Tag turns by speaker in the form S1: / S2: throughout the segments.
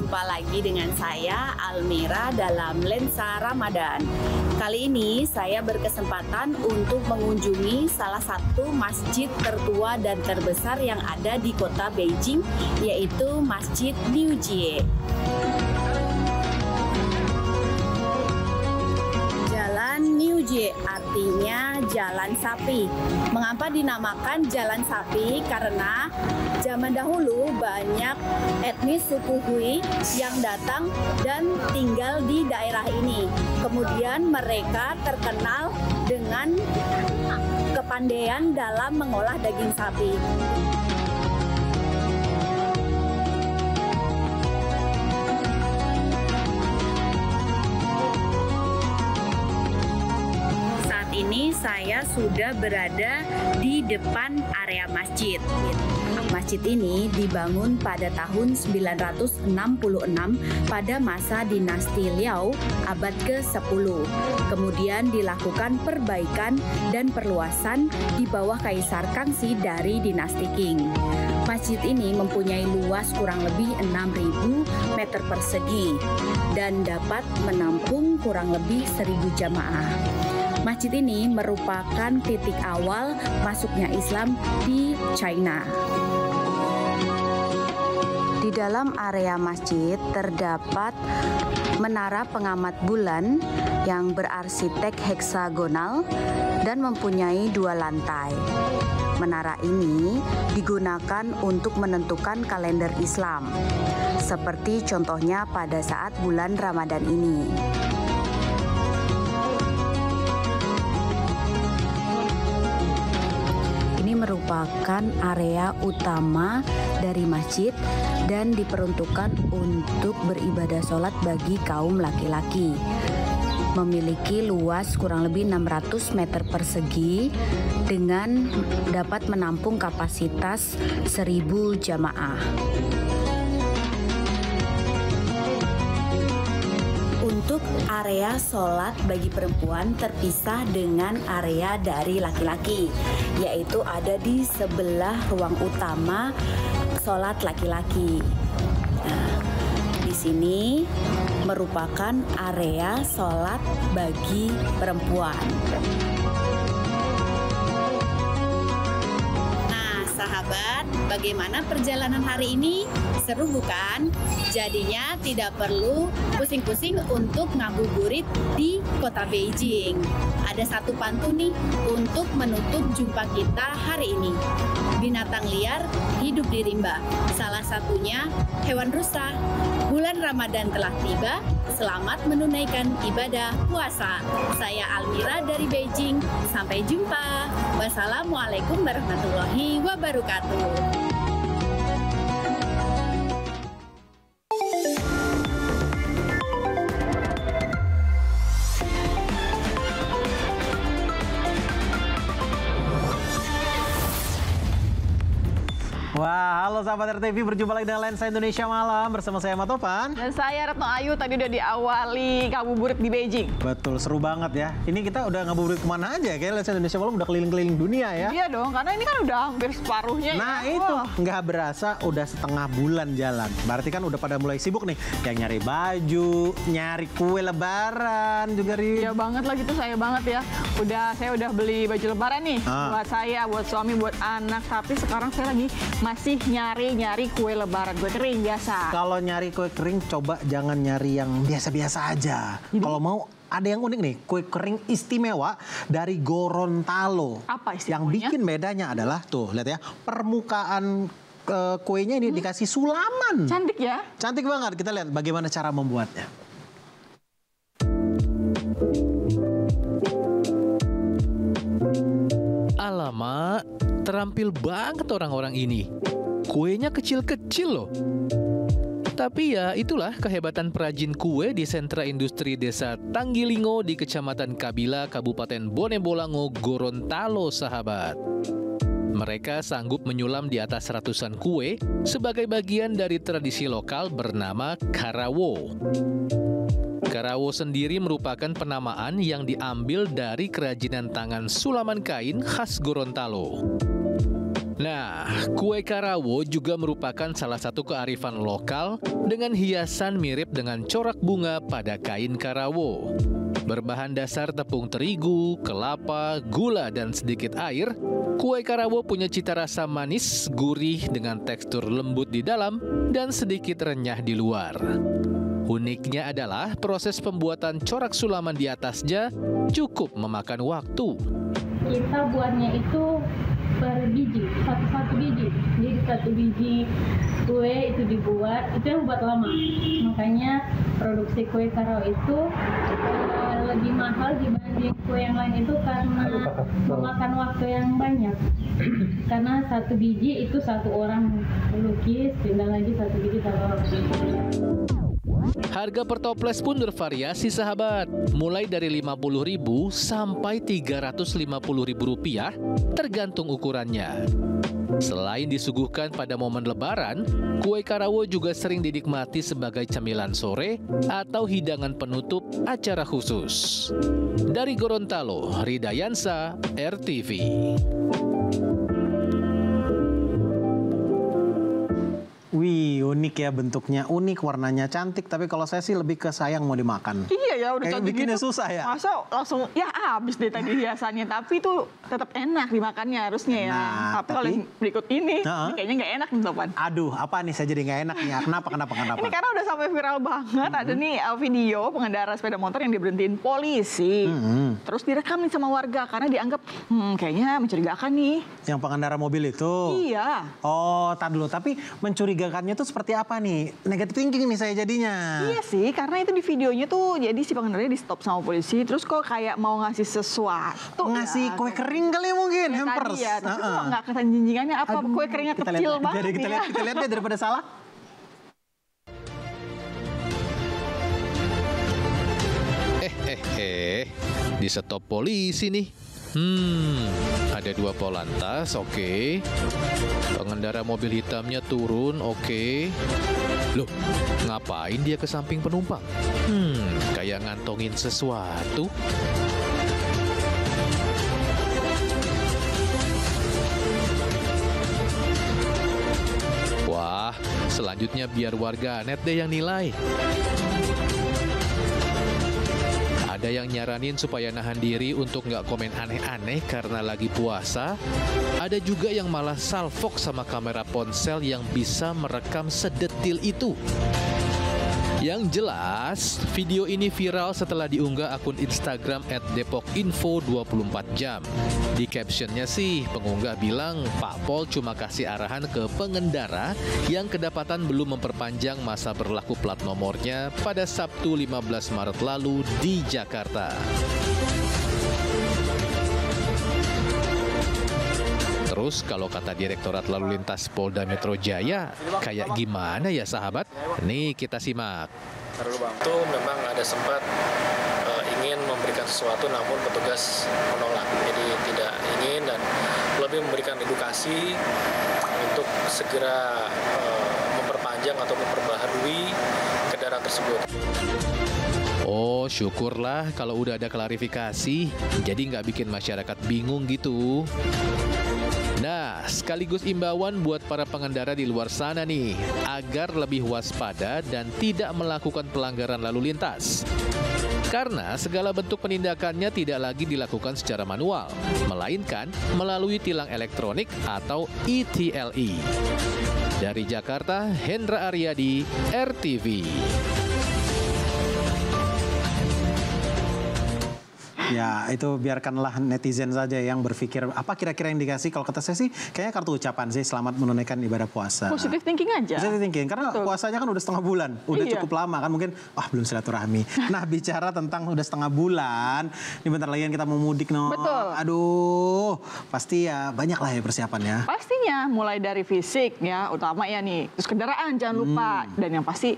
S1: Jumpa lagi dengan saya Almira dalam Lensa Ramadan. Kali ini saya berkesempatan untuk mengunjungi salah satu masjid tertua dan terbesar yang ada di kota Beijing, yaitu Masjid Niujie. Jalan Niujie artinya jalan sapi. Mengapa dinamakan jalan sapi? Karena zaman dahulu banyak etnis suku Hui yang datang dan tinggal di daerah ini. Kemudian mereka terkenal dengan kepandaian dalam mengolah daging sapi. Ini saya sudah berada di depan area masjid. Masjid ini dibangun pada tahun 966 pada masa dinasti Liao abad ke-10. Kemudian dilakukan perbaikan dan perluasan di bawah Kaisar Kangxi dari dinasti Qing. Masjid ini mempunyai luas kurang lebih 6.000 meter persegi dan dapat menampung kurang lebih 1.000 jamaah. Masjid ini merupakan titik awal masuknya Islam di China. Di dalam area masjid terdapat menara pengamat bulan yang berarsitek heksagonal dan mempunyai 2 lantai. Menara ini digunakan untuk menentukan kalender Islam, seperti contohnya pada saat bulan Ramadan ini. Merupakan area utama dari masjid dan diperuntukkan untuk beribadah sholat bagi kaum laki-laki. Memiliki luas kurang lebih 600 meter persegi dengan dapat menampung kapasitas 1.000 jamaah. Untuk area sholat bagi perempuan terpisah dengan area dari laki-laki, yaitu ada di sebelah ruang utama sholat laki-laki. Nah, di sini merupakan area sholat bagi perempuan. Nah, sahabat, bagaimana perjalanan hari ini? Seru bukan? Jadinya tidak perlu pusing-pusing untuk ngabuburit di kota Beijing. Ada satu pantun nih untuk menutup jumpa kita hari ini. Binatang liar hidup di rimba. Salah satunya hewan rusa. Bulan Ramadan telah tiba. Selamat menunaikan ibadah puasa. Saya Almira dari Beijing. Sampai jumpa. Wassalamualaikum warahmatullahi wabarakatuh.
S2: Wah, halo sahabat RTV, berjumpa lagi dengan Lensa Indonesia Malam bersama saya Matopan.
S3: Dan saya Retno Ayu, tadi udah diawali ngabuburit di Beijing.
S2: Betul, seru banget ya. Ini kita udah ngabuburit kemana aja, kayak Lensa Indonesia Malam udah keliling-keliling dunia ya.
S3: Iya dong, karena ini kan udah hampir separuhnya.
S2: Nah ya. Itu, nggak berasa udah setengah bulan jalan. Berarti kan udah pada mulai sibuk nih, yang nyari baju, nyari kue lebaran juga Ri.
S3: Iya banget lah gitu, saya banget ya. Saya udah beli baju lebaran nih, buat saya, buat suami, buat anak. Tapi sekarang saya lagi masih nyari kue lebaran, kue kering biasa.
S2: Kalau nyari kue kering, coba jangan nyari yang biasa-biasa aja. Kalau mau, ada yang unik nih, kue kering istimewa dari Gorontalo.
S3: Apa istimewanya?
S2: Yang bikin bedanya adalah, tuh lihat ya, permukaan kuenya ini dikasih sulaman.
S3: Cantik ya?
S2: Cantik banget, kita lihat bagaimana cara membuatnya.
S4: Alamak, terampil banget orang-orang ini. Kuenya kecil-kecil loh. Tapi ya itulah kehebatan perajin kue di sentra industri desa Tanggilingo di Kecamatan Kabila, Kabupaten Bone Bolango, Gorontalo, sahabat. Mereka sanggup menyulam di atas ratusan kue sebagai bagian dari tradisi lokal bernama Karawo. Karawo sendiri merupakan penamaan yang diambil dari kerajinan tangan sulaman kain khas Gorontalo. Nah, kue Karawo juga merupakan salah satu kearifan lokal dengan hiasan mirip dengan corak bunga pada kain Karawo. Berbahan dasar tepung terigu, kelapa, gula, dan sedikit air, kue Karawo punya cita rasa manis, gurih dengan tekstur lembut di dalam dan sedikit renyah di luar. Uniknya adalah proses pembuatan corak sulaman di atasnya cukup memakan waktu.
S5: Kita buatnya itu per biji, satu biji. Jadi satu biji kue itu dibuat, itu yang buat lama. Makanya produksi kue Karawo itu lebih mahal dibanding kue yang lain itu karena memakan waktu yang banyak. Karena satu biji itu satu orang melukis, dan lagi satu biji satu orang.
S4: Harga per toples pun bervariasi sahabat, mulai dari Rp50.000 sampai Rp350.000 tergantung ukurannya. Selain disuguhkan pada momen lebaran, kue Karawo juga sering dinikmati sebagai camilan sore atau hidangan penutup acara khusus. Dari Gorontalo, Ridayansa, RTV.
S2: Wih, unik ya bentuknya, unik, warnanya cantik. Tapi kalau saya sih lebih ke sayang mau dimakan.
S3: Iya ya, udah
S2: kayak
S3: cantik
S2: bikinnya
S3: gitu.
S2: susah ya.
S3: Masa langsung ya habis deh tadi hiasannya, tapi itu tetap enak dimakannya harusnya ya.
S2: Nah,
S3: tapi kalau yang berikut ini kayaknya nggak enak nih Topan.
S2: Aduh, apa nih saya jadi nggak enak nih? Kenapa?
S3: Ini karena udah sampai viral banget. Ada nih video pengendara sepeda motor yang diberhentiin polisi. Terus direkam nih sama warga karena dianggap kayaknya mencurigakan nih.
S2: Yang pengendara mobil itu?
S3: Iya.
S2: Oh, tar dulu. Tapi mencurigakannya tuh seperti apa nih? Negative thinking nih saya jadinya.
S3: Iya sih, karena itu di videonya tuh jadi si pengendaranya di stop sama polisi. Terus kok kayak mau ngasih sesuatu.
S2: Ngasih kue kering kali ya mungkin, hampers.
S3: Ya, tapi kok nggak kelihatan jinjingannya apa.
S2: Aduh,
S3: kue keringnya
S2: kita
S3: kecil
S2: lihat,
S3: banget
S2: jadi kita
S3: ya.
S2: Kita lihat deh daripada salah.
S4: Di stop polisi nih. Ada 2 polantas, oke. Pengendara mobil hitamnya turun, oke. Loh, ngapain dia ke samping penumpang? Kayak ngantongin sesuatu. Wah, selanjutnya biar warga net deh yang nilai. Ada yang nyaranin supaya nahan diri untuk nggak komen aneh-aneh karena lagi puasa. Ada juga yang malah salfok sama kamera ponsel yang bisa merekam sedetil itu. Yang jelas, video ini viral setelah diunggah akun Instagram @depokinfo24jam. Di captionnya sih, pengunggah bilang Pak Pol cuma kasih arahan ke pengendara yang kedapatan belum memperpanjang masa berlaku plat nomornya pada Sabtu 15 Maret lalu di Jakarta. Terus kalau kata Direktorat Lalu Lintas Polda Metro Jaya, kayak gimana ya sahabat? Nih kita simak.
S6: Itu memang ada sempat ingin memberikan sesuatu namun petugas menolak. Jadi tidak ingin dan lebih memberikan edukasi untuk segera memperpanjang atau memperbaharui kendaraan tersebut.
S4: Oh, syukurlah kalau udah ada klarifikasi, jadi nggak bikin masyarakat bingung gitu. Nah, sekaligus imbauan buat para pengendara di luar sana nih, agar lebih waspada dan tidak melakukan pelanggaran lalu lintas. Karena segala bentuk penindakannya tidak lagi dilakukan secara manual, melainkan melalui tilang elektronik atau ETLE. Dari Jakarta, Hendra Aryadi, RTV.
S2: Ya, itu biarkanlah netizen saja yang berpikir apa kira-kira yang dikasih. Kalau kata saya sih, kayaknya kartu ucapan sih, selamat menunaikan ibadah puasa.
S3: Positive thinking aja.
S2: Positive thinking, karena puasanya kan udah setengah bulan. Udah cukup lama kan, mungkin, belum silaturahmi. Nah, bicara tentang udah setengah bulan, ini bentar lagi kan kita mau mudik, no.
S3: Betul.
S2: Aduh, pasti ya banyak lah ya persiapannya.
S3: Pastinya, mulai dari fisik ya, utama ya nih. Terus kendaraan, jangan lupa. Dan yang pasti,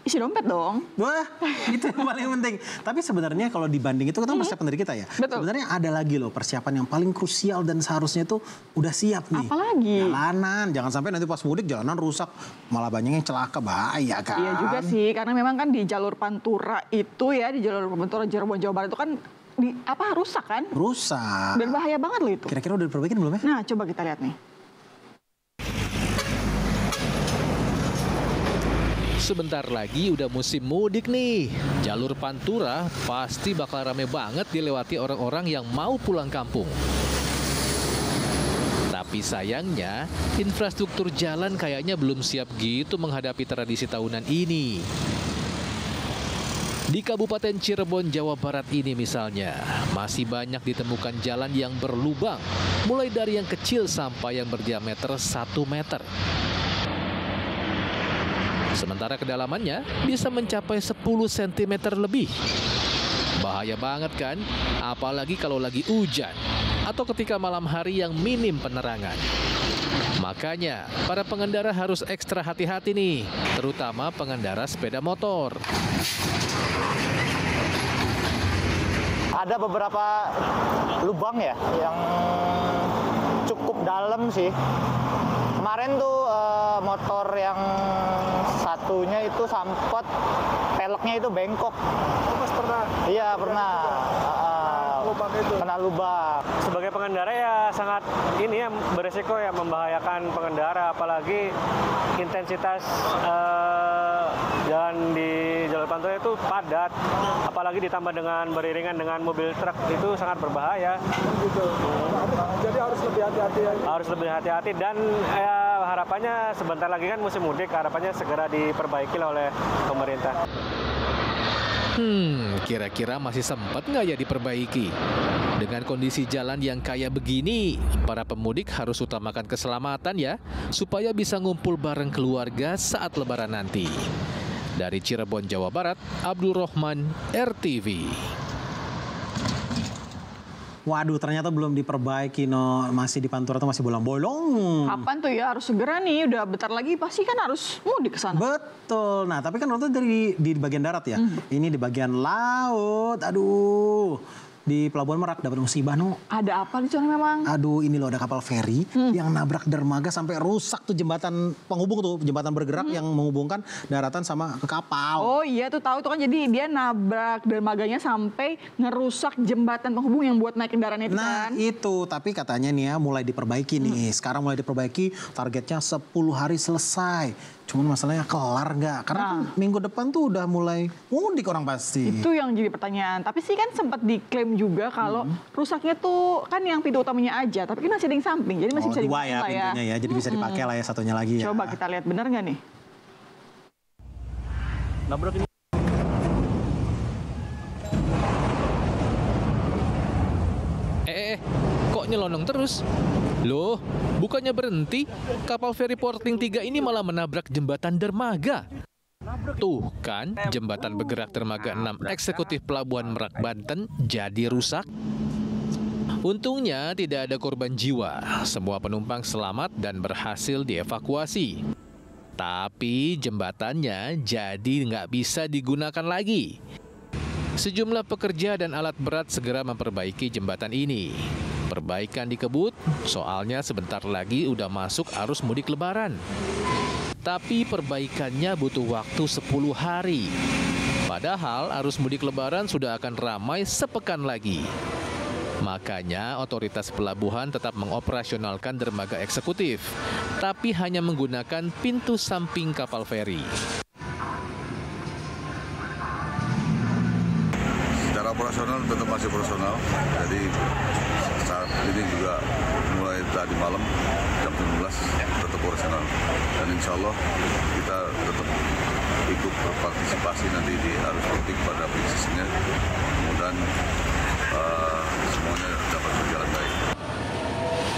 S3: isi dompet dong.
S2: Wah, itu yang paling penting. Tapi sebenarnya kalau dibanding itu kan persiapan dari kita ya.
S3: Betul.
S2: Sebenarnya ada lagi loh persiapan yang paling krusial dan seharusnya tuh udah siap nih.
S3: Apalagi?
S2: Jalanan. Jangan sampai nanti pas mudik jalanan rusak. Malah banyak yang celaka, bahaya kan.
S3: Iya juga sih, karena memang kan di jalur Pantura itu ya, di jalur Pantura Cirebon Jawa Barat itu kan rusak kan?
S2: Rusak.
S3: Dan bahaya banget loh itu.
S2: Kira-kira udah diperbaikin belum ya?
S3: Nah, coba kita lihat nih.
S4: Sebentar lagi udah musim mudik nih. Jalur Pantura pasti bakal rame banget dilewati orang-orang yang mau pulang kampung. Tapi sayangnya, infrastruktur jalan kayaknya belum siap gitu menghadapi tradisi tahunan ini. Di Kabupaten Cirebon, Jawa Barat ini misalnya, masih banyak ditemukan jalan yang berlubang, mulai dari yang kecil sampai yang berdiameter 1 meter. Sementara kedalamannya bisa mencapai 10 cm lebih. Bahaya banget kan? Apalagi kalau lagi hujan atau ketika malam hari yang minim penerangan. Makanya, para pengendara harus ekstra hati-hati nih, terutama pengendara sepeda motor.
S7: Ada beberapa lubang ya yang cukup dalam sih. Kemarin tuh motor yang satunya itu sempat peleknya itu bengkok.
S8: Mas pernah?
S7: Iya pernah.
S8: Lubang itu.
S7: Kena lubang.
S8: Sebagai pengendara ya sangat ini ya beresiko ya, membahayakan pengendara, apalagi intensitas jalan di jalur Pantura itu padat, apalagi ditambah dengan beriringan dengan mobil truk, itu sangat berbahaya.
S9: Gitu. Jadi harus lebih hati-hati ya.
S8: Harus lebih hati-hati dan harapannya sebentar lagi kan musim mudik, harapannya segera diperbaiki oleh pemerintah.
S4: Kira-kira masih sempat nggak ya diperbaiki? Dengan kondisi jalan yang kayak begini, para pemudik harus utamakan keselamatan ya, supaya bisa ngumpul bareng keluarga saat Lebaran nanti. Dari Cirebon, Jawa Barat, Abdul Rohman, RTV.
S2: Waduh, ternyata belum diperbaiki, no. Masih di Pantura tuh masih bolong-bolong.
S3: Kapan tuh ya? Harus segera nih. Udah bentar lagi pasti kan harus mudik ke sana.
S2: Betul. Nah, tapi kan waktu dari di bagian darat ya. Ini di bagian laut. Aduh. Di Pelabuhan Merak dapat musibah, no.
S3: Ada apa di sana memang?
S2: Aduh, ini loh ada kapal feri yang nabrak dermaga sampai rusak tuh jembatan penghubung tuh, jembatan bergerak yang menghubungkan daratan sama ke kapal.
S3: Oh iya tuh tahu tuh kan, jadi dia nabrak dermaganya sampai ngerusak jembatan penghubung yang buat naik kendaraan itu
S2: Nah
S3: kan.
S2: itu, tapi katanya nih ya mulai diperbaiki nih. Sekarang mulai diperbaiki, targetnya 10 hari selesai. Cuman masalahnya kelar nggak? Karena kan minggu depan tuh udah mulai mudik orang pasti.
S3: Itu yang jadi pertanyaan. Tapi sih kan sempat diklaim juga kalau rusaknya tuh kan yang pintu utamanya aja, tapi kan masih ada yang samping, jadi masih bisa
S2: dua
S3: digunakan
S2: ya
S3: lah
S2: pintunya ya, jadi bisa dipakai lah ya satunya lagi ya.
S3: Coba kita lihat benar nggak nih?
S2: Nabrak ini.
S4: Kok nyelonong terus? Loh, bukannya berhenti, kapal feri Porting 3 ini malah menabrak jembatan dermaga. Tuh kan, jembatan bergerak dermaga 6 eksekutif Pelabuhan Merak, Banten jadi rusak. Untungnya tidak ada korban jiwa, semua penumpang selamat dan berhasil dievakuasi. Tapi jembatannya jadi nggak bisa digunakan lagi. Sejumlah pekerja dan alat berat segera memperbaiki jembatan ini. Perbaikan dikebut, soalnya sebentar lagi udah masuk arus mudik Lebaran. Tapi perbaikannya butuh waktu 10 hari. Padahal arus mudik Lebaran sudah akan ramai sepekan lagi. Makanya otoritas pelabuhan tetap mengoperasionalkan dermaga eksekutif, tapi hanya menggunakan pintu samping kapal feri.
S10: Secara operasional tetap masih operasional, jadi saat ini juga mulai tadi malam jam 19 tetap operasional, dan insya Allah kita tetap ikut berpartisipasi nanti di arus mudik pada posisinya, kemudian semuanya dapat berjalan baik.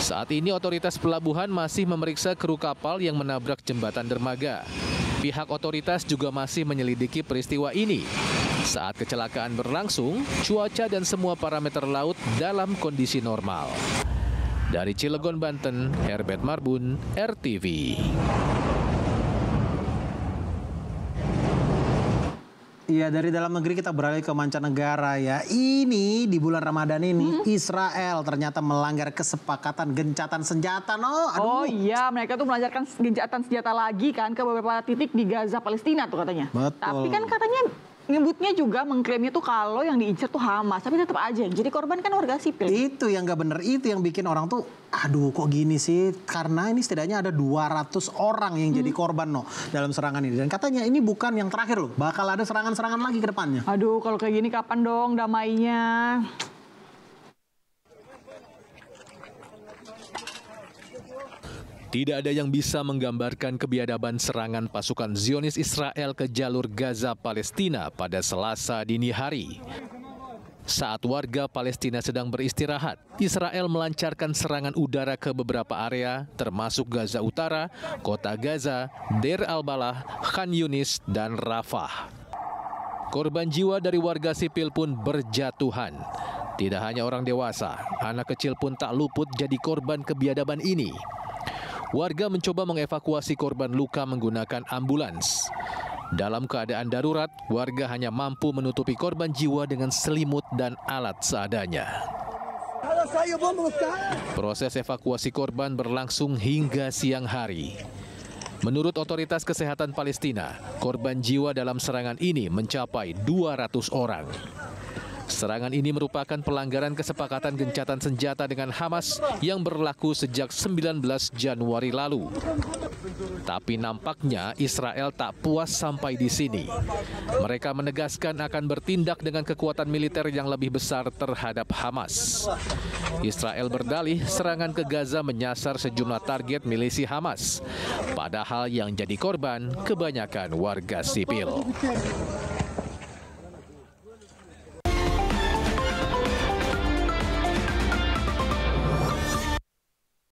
S4: Saat ini otoritas pelabuhan masih memeriksa kru kapal yang menabrak jembatan dermaga. Pihak otoritas juga masih menyelidiki peristiwa ini. Saat kecelakaan berlangsung, cuaca dan semua parameter laut dalam kondisi normal. Dari Cilegon, Banten, Herbert Marbun, RTV.
S2: Iya, dari dalam negeri kita beralih ke mancanegara ya. Ini di bulan Ramadan ini Israel ternyata melanggar kesepakatan gencatan senjata, no. Aduh.
S3: Oh iya, mereka tuh melancarkan gencatan senjata lagi kan ke beberapa titik di Gaza, Palestina tuh katanya.
S2: Betul.
S3: Tapi kan katanya nyebutnya juga mengklaimnya tuh kalau yang diincar tuh Hamas, tapi tetap aja jadi korban kan warga sipil.
S2: Itu yang nggak bener, itu yang bikin orang tuh, aduh kok gini sih? Karena ini setidaknya ada 200 orang yang jadi korban dalam serangan ini. Dan katanya ini bukan yang terakhir loh, bakal ada serangan-serangan lagi ke depannya.
S3: Aduh, kalau kayak gini kapan dong damainya?
S4: Tidak ada yang bisa menggambarkan kebiadaban serangan pasukan Zionis Israel ke jalur Gaza Palestina pada Selasa dini hari. Saat warga Palestina sedang beristirahat, Israel melancarkan serangan udara ke beberapa area, termasuk Gaza Utara, Kota Gaza, Deir al-Balah, Khan Yunis, dan Rafah. Korban jiwa dari warga sipil pun berjatuhan. Tidak hanya orang dewasa, anak kecil pun tak luput jadi korban kebiadaban ini. Warga mencoba mengevakuasi korban luka menggunakan ambulans. Dalam keadaan darurat, warga hanya mampu menutupi korban jiwa dengan selimut dan alat seadanya. Proses evakuasi korban berlangsung hingga siang hari. Menurut otoritas kesehatan Palestina, korban jiwa dalam serangan ini mencapai 200 orang. Serangan ini merupakan pelanggaran kesepakatan gencatan senjata dengan Hamas yang berlaku sejak 19 Januari lalu. Tapi nampaknya Israel tak puas sampai di sini. Mereka menegaskan akan bertindak dengan kekuatan militer yang lebih besar terhadap Hamas. Israel berdalih serangan ke Gaza menyasar sejumlah target milisi Hamas. Padahal yang jadi korban kebanyakan warga sipil.